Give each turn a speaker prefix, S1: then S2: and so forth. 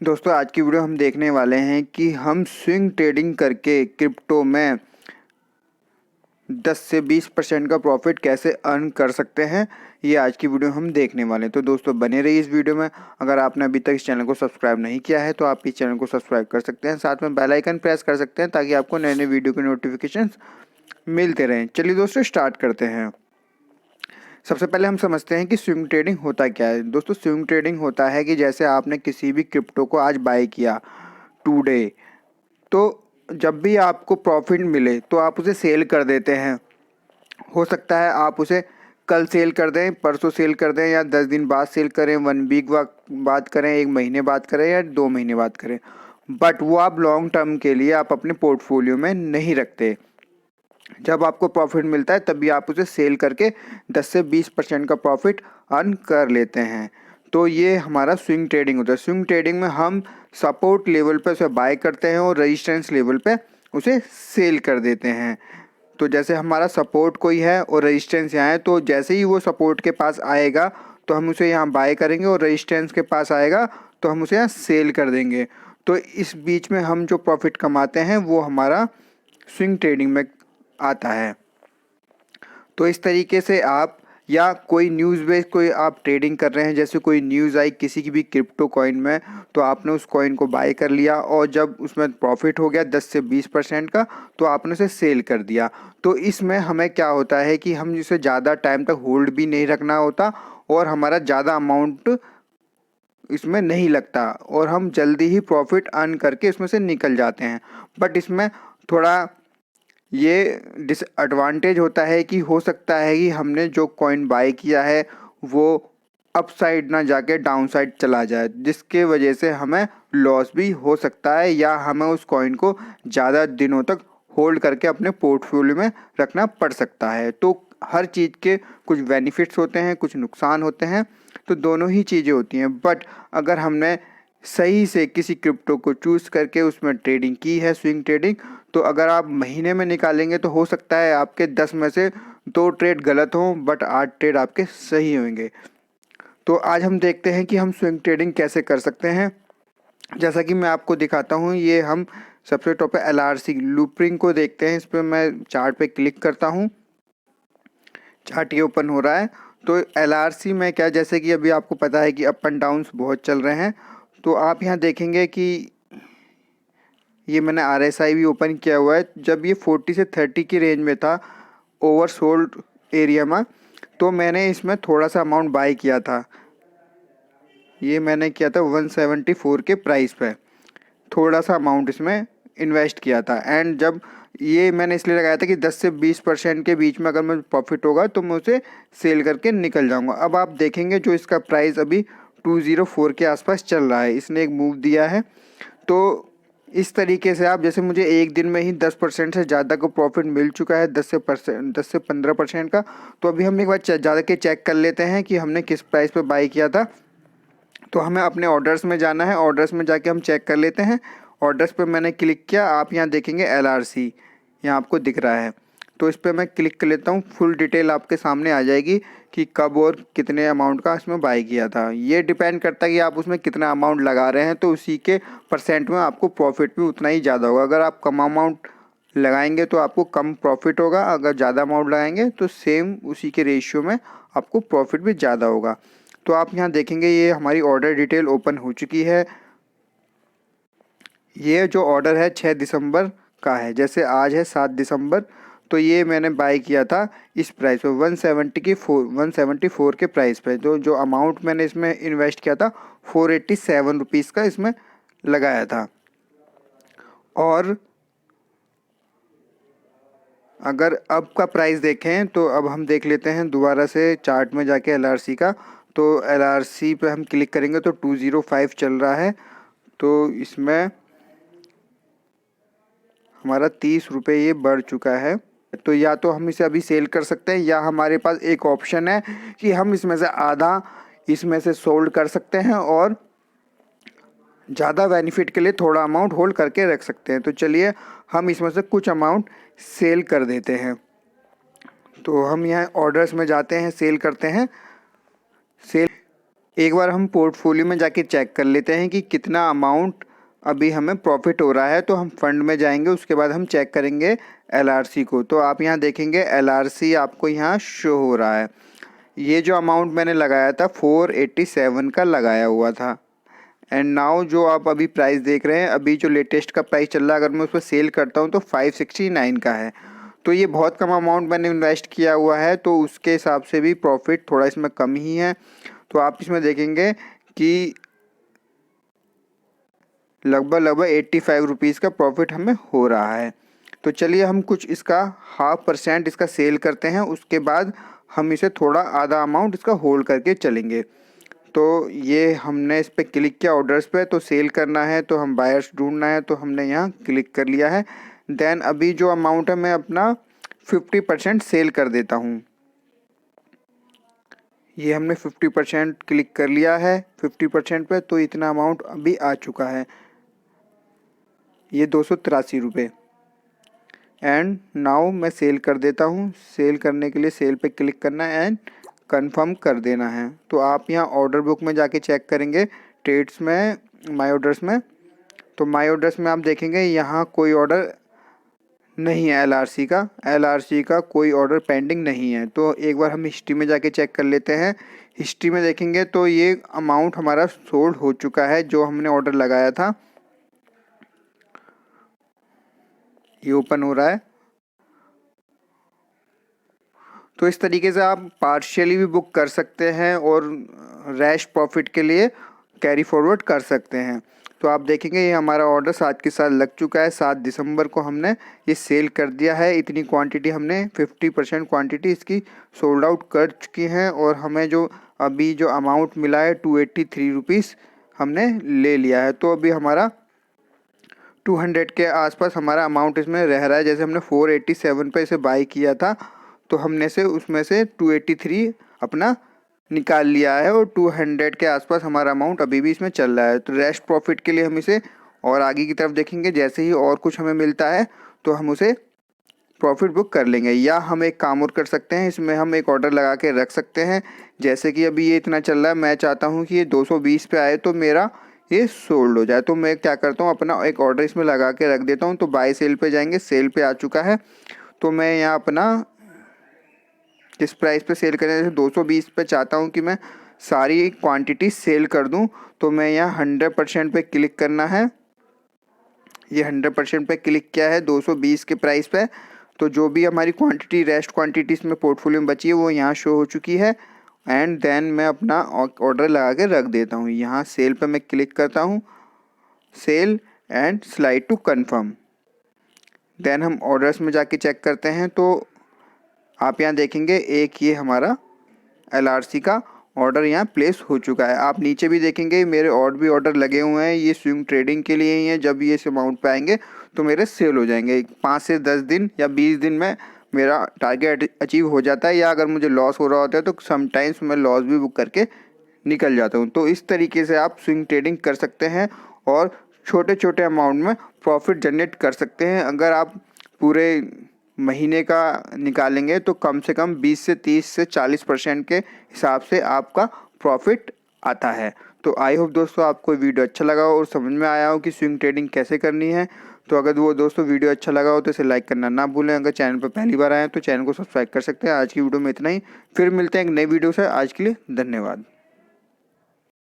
S1: दोस्तों आज की वीडियो हम देखने वाले हैं कि हम स्विंग ट्रेडिंग करके क्रिप्टो में 10 से 20% का प्रॉफिट कैसे अर्न कर सकते हैं। ये आज की वीडियो हम देखने वाले हैं। तो दोस्तों बने रहिए इस वीडियो में। अगर आपने अभी तक इस चैनल को सब्सक्राइब नहीं किया है तो आप इस चैनल को सब्सक्राइब कर सकते हैं, साथ में बेल आइकन प्रेस कर सकते हैं ताकि आपको नए नए वीडियो के नोटिफिकेशंस मिलते रहें। चलिए दोस्तों स्टार्ट करते हैं। सबसे पहले हम समझते हैं कि स्विंग ट्रेडिंग होता क्या है। दोस्तों स्विंग ट्रेडिंग होता है कि जैसे आपने किसी भी क्रिप्टो को आज बाय किया टुडे, तो जब भी आपको प्रॉफिट मिले तो आप उसे सेल कर देते हैं। हो सकता है आप उसे कल सेल कर दें, परसों सेल कर दें, या 10 दिन बाद सेल करें, 1 वीक बाद करें, 1 महीने बाद करें या 2 महीने बाद करें, बट वो आप लॉन्ग टर्म के लिए आप अपने पोर्टफोलियो में नहीं रखते। जब आपको प्रॉफिट मिलता है तभी आप उसे सेल करके 10 से 20% का प्रॉफिट अर्न कर लेते हैं। तो ये हमारा स्विंग ट्रेडिंग होता है। स्विंग ट्रेडिंग में हम सपोर्ट लेवल पे उसे बाय करते हैं और रेजिस्टेंस लेवल पे उसे सेल कर देते हैं। तो जैसे हमारा सपोर्ट कोई है और रेजिस्टेंस यहाँ है, तो जैसे ही वो सपोर्ट के पास आएगा तो हम उसे यहाँ बाय करेंगे और रेजिस्टेंस के पास आएगा तो हम उसे यहाँ सेल कर देंगे। तो इस बीच में हम जो प्रॉफिट कमाते हैं वो हमारा स्विंग ट्रेडिंग में आता है। तो इस तरीके से आप, या कोई न्यूज़ बेस कोई आप ट्रेडिंग कर रहे हैं, जैसे कोई न्यूज़ आई किसी की भी क्रिप्टो कॉइन में, तो आपने उस कॉइन को बाय कर लिया और जब उसमें प्रॉफिट हो गया 10 से 20% का तो आपने उसे सेल कर दिया। तो इसमें हमें क्या होता है कि हम इसे ज़्यादा टाइम तक होल्ड भी नहीं रखना होता और हमारा ज़्यादा अमाउंट इसमें नहीं लगता और हम जल्दी ही प्रॉफिट अर्न करके इसमें से निकल जाते हैं। बट इसमें थोड़ा ये डिसएडवांटेज होता है कि हो सकता है कि हमने जो कॉइन बाय किया है वो अप साइड ना जाके डाउन साइड चला जाए, जिसके वजह से हमें लॉस भी हो सकता है, या हमें उस कॉइन को ज़्यादा दिनों तक होल्ड करके अपने पोर्टफोलियो में रखना पड़ सकता है। तो हर चीज़ के कुछ बेनिफिट्स होते हैं, कुछ नुकसान होते हैं, तो दोनों ही चीज़ें होती हैं। बट अगर हमने सही से किसी क्रिप्टो को चूज़ करके उसमें ट्रेडिंग की है, स्विंग ट्रेडिंग, तो अगर आप महीने में निकालेंगे तो हो सकता है आपके 10 में से 2 ट्रेड गलत हों बट 8 ट्रेड आपके सही होंगे। तो आज हम देखते हैं कि हम स्विंग ट्रेडिंग कैसे कर सकते हैं। जैसा कि मैं आपको दिखाता हूँ, ये हम सबसे टॉप पे LRC लूपरिंग को देखते हैं। इस पर मैं चार्ट पे क्लिक करता हूँ, चार्ट ये ओपन हो रहा है। तो LRC में क्या, जैसे कि अभी आपको पता है कि अप एंड डाउन्स बहुत चल रहे हैं, तो आप यहाँ देखेंगे कि ये मैंने RSI भी ओपन किया हुआ है। जब ये 40 से 30 की रेंज में था ओवरसोल्ड एरिया में, तो मैंने इसमें थोड़ा सा अमाउंट बाय किया था। ये मैंने किया था 174 के प्राइस पे, थोड़ा सा अमाउंट इसमें इन्वेस्ट किया था। एंड जब ये मैंने इसलिए लगाया था कि 10 से 20% के बीच में अगर मुझे प्रॉफिट होगा तो मैं उसे सेल करके निकल जाऊंगा। अब आप देखेंगे जो इसका प्राइस अभी 204 के आसपास चल रहा है, इसने एक मूव दिया है। तो इस तरीके से आप, जैसे मुझे एक दिन में ही 10% से ज़्यादा का प्रॉफिट मिल चुका है, 10 से 15% का। तो अभी हम एक बार ज़्यादा के चेक कर लेते हैं कि हमने किस प्राइस पे बाई किया था। तो हमें अपने ऑर्डर्स में जाना है, ऑर्डर्स में जाके हम चेक कर लेते हैं। ऑर्डर्स पे मैंने क्लिक किया, आप यहाँ देखेंगे LRC यहाँ आपको दिख रहा है, तो इस पर मैं क्लिक कर लेता हूँ। फुल डिटेल आपके सामने आ जाएगी कि कब और कितने अमाउंट का इसमें बाय किया था। ये डिपेंड करता है कि आप उसमें कितना अमाउंट लगा रहे हैं, तो उसी के परसेंट में आपको प्रॉफिट भी उतना ही ज़्यादा होगा। अगर आप कम अमाउंट लगाएंगे तो आपको कम प्रॉफिट होगा, अगर ज़्यादा अमाउंट लगाएंगे तो सेम उसी के रेशियो में आपको प्रॉफिट भी ज़्यादा होगा। तो आप यहाँ देखेंगे ये हमारी ऑर्डर डिटेल ओपन हो चुकी है। ये जो ऑर्डर है 6 दिसंबर का है, जैसे आज है 7 दिसंबर, तो ये मैंने बाय किया था इस प्राइस पे 174 के प्राइस पे। जो अमाउंट मैंने इसमें इन्वेस्ट किया था 487 रुपीज़ का इसमें लगाया था। और अगर अब का प्राइस देखें तो अब हम देख लेते हैं दोबारा से चार्ट में जाके LRC का। तो LRC पे हम क्लिक करेंगे तो 205 चल रहा है, तो इसमें हमारा 30 रुपये ये बढ़ चुका है। तो या तो हम इसे अभी सेल कर सकते हैं, या हमारे पास एक ऑप्शन है कि हम इसमें से आधा इसमें से सोल्ड कर सकते हैं और ज़्यादा बेनिफिट के लिए थोड़ा अमाउंट होल्ड करके रख सकते हैं। तो चलिए हम इसमें से कुछ अमाउंट सेल कर देते हैं। तो हम यहाँ ऑर्डर्स में जाते हैं, सेल करते हैं। सेल एक बार हम पोर्टफोलियो में जाके चेक कर लेते हैं कि कितना अमाउंट अभी हमें प्रॉफिट हो रहा है। तो हम फंड में जाएंगे, उसके बाद हम चेक करेंगे LRC को। तो आप यहाँ देखेंगे LRC आपको यहाँ शो हो रहा है। ये जो अमाउंट मैंने लगाया था 487 का लगाया हुआ था। एंड नाउ जो आप अभी प्राइस देख रहे हैं, अभी जो लेटेस्ट का प्राइस चल रहा है, अगर मैं उस पर सेल करता हूँ तो 569 का है। तो ये बहुत कम अमाउंट मैंने इन्वेस्ट किया हुआ है, तो उसके हिसाब से भी प्रॉफिट थोड़ा इसमें कम ही है। तो आप इसमें देखेंगे कि लगभग 85 रुपीज़ का प्रॉफिट हमें हो रहा है। तो चलिए हम कुछ इसका 0.5% इसका सेल करते हैं, उसके बाद हम इसे थोड़ा आधा अमाउंट इसका होल्ड करके चलेंगे। तो ये हमने इस पर क्लिक किया ऑर्डर्स पे, तो सेल करना है तो हम बायर्स ढूंढना है, तो हमने यहाँ क्लिक कर लिया है। देन अभी जो अमाउंट है मैं अपना 50% सेल कर देता हूँ। ये हमने 50% क्लिक कर लिया है 50% पे, तो इतना अमाउंट अभी आ चुका है, ये 283 रुपये। एंड नाउ मैं सेल कर देता हूँ। सेल करने के लिए सेल पे क्लिक करना है एंड कंफर्म कर देना है। तो आप यहाँ ऑर्डर बुक में जाके चेक करेंगे, ट्रेड्स में, माय ऑर्डर्स में। तो माय ऑर्डर्स में आप देखेंगे यहाँ कोई ऑर्डर नहीं है LRC का कोई ऑर्डर पेंडिंग नहीं है। तो एक बार हम हिस्ट्री में जाके चेक कर लेते हैं। हिस्ट्री में देखेंगे तो ये अमाउंट हमारा सोल्ड हो चुका है जो हमने ऑर्डर लगाया था। ये ओपन हो रहा है। तो इस तरीके से आप पार्शियली भी बुक कर सकते हैं और रैश प्रॉफिट के लिए कैरी फॉरवर्ड कर सकते हैं। तो आप देखेंगे ये हमारा ऑर्डर साथ के साथ लग चुका है। 7 दिसंबर को हमने ये सेल कर दिया है। इतनी क्वांटिटी हमने 50% क्वांटिटी इसकी सोल्ड आउट कर चुकी हैं और हमें जो अभी जो अमाउंट मिला है 283 रुपीज़ हमने ले लिया है। तो अभी हमारा 200 के आसपास हमारा अमाउंट इसमें रह रहा है। जैसे हमने 487 पे इसे बाई किया था, तो हमने से उसमें से 283 अपना निकाल लिया है और 200 के आसपास हमारा अमाउंट अभी भी इसमें चल रहा है। तो रेस्ट प्रॉफिट के लिए हम इसे और आगे की तरफ देखेंगे। जैसे ही और कुछ हमें मिलता है तो हम उसे प्रॉफिट बुक कर लेंगे, या हम एक काम और कर सकते हैं, इसमें हम एक ऑर्डर लगा के रख सकते हैं। जैसे कि अभी ये इतना चल रहा है, मैं चाहता हूँ कि ये 220 पे आए तो मेरा ये सोल्ड हो जाए। तो मैं क्या करता हूँ, अपना एक ऑर्डर इसमें लगा के रख देता हूँ। तो बाय सेल पे जाएंगे, सेल पे आ चुका है। तो मैं यहाँ अपना किस प्राइस पे सेल करें, जैसे 220 पे चाहता हूँ कि मैं सारी क्वांटिटी सेल कर दूँ। तो मैं यहाँ 100% पे क्लिक करना है। ये 100% पे क्लिक किया है 220 के प्राइस पे। तो जो भी हमारी क्वांटिटी रेस्ट क्वांटिटी इसमें पोर्टफोलियो में बची है वो यहाँ शो हो चुकी है। एंड देन मैं अपना ऑर्डर लगा के रख देता हूँ। यहाँ सेल पे मैं क्लिक करता हूँ, sell and slide to confirm. Then हम ऑर्डर्स में जाके चेक करते हैं। तो आप यहाँ देखेंगे एक ये हमारा LRC का ऑर्डर यहाँ प्लेस हो चुका है। आप नीचे भी देखेंगे मेरे और भी ऑर्डर लगे हुए हैं, ये स्विंग ट्रेडिंग के लिए ही है। जब ये इस अमाउंट पे आएंगे तो मेरे सेल हो जाएंगे। 5 से 10 दिन या 20 दिन में मेरा टारगेट अचीव हो जाता है। या अगर मुझे लॉस हो रहा होता है तो समटाइम्स मैं लॉस भी बुक करके निकल जाता हूँ। तो इस तरीके से आप स्विंग ट्रेडिंग कर सकते हैं और छोटे छोटे अमाउंट में प्रॉफिट जनरेट कर सकते हैं। अगर आप पूरे महीने का निकालेंगे तो कम से कम 20 से 30 से 40% के हिसाब से आपका प्रॉफिट आता है। तो आई होप दोस्तों आपको वीडियो अच्छा लगा हो और समझ में आया हो कि स्विंग ट्रेडिंग कैसे करनी है। तो अगर वो दोस्तों वीडियो अच्छा लगा हो तो इसे लाइक करना ना भूलें। अगर चैनल पर पहली बार आए हैं तो चैनल को सब्सक्राइब कर सकते हैं। आज की वीडियो में इतना ही, फिर मिलते हैं एक नई वीडियो से। आज के लिए धन्यवाद।